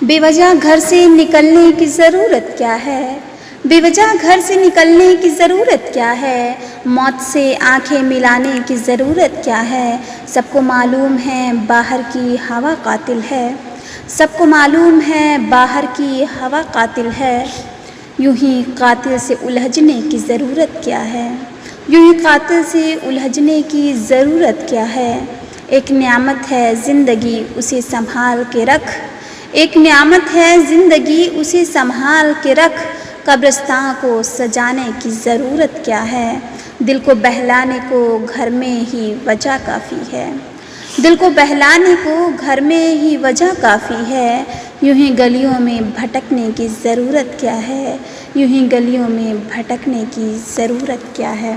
बेवजह घर से निकलने की ज़रूरत क्या है। बेवजह घर से निकलने की ज़रूरत क्या है। मौत से आंखें मिलाने की ज़रूरत क्या है। सबको मालूम है बाहर की हवा कातिल है। सबको मालूम है बाहर की हवा कातिल है। यूं ही कातिल से उलझने की ज़रूरत क्या है। यूं ही कातिल से उलझने की ज़रूरत क्या है। एक नेमत है ज़िंदगी, उसे संभाल के रख। एक नेमत है ज़िंदगी, उसे संभाल के रख। कब्रिस्तान को सजाने की ज़रूरत क्या है। दिल को बहलाने को घर में ही वजह काफ़ी है। दिल को बहलाने को घर में ही वजह काफ़ी है। यूं ही गलियों में भटकने की ज़रूरत क्या है। यूं ही गलियों में भटकने की ज़रूरत क्या है।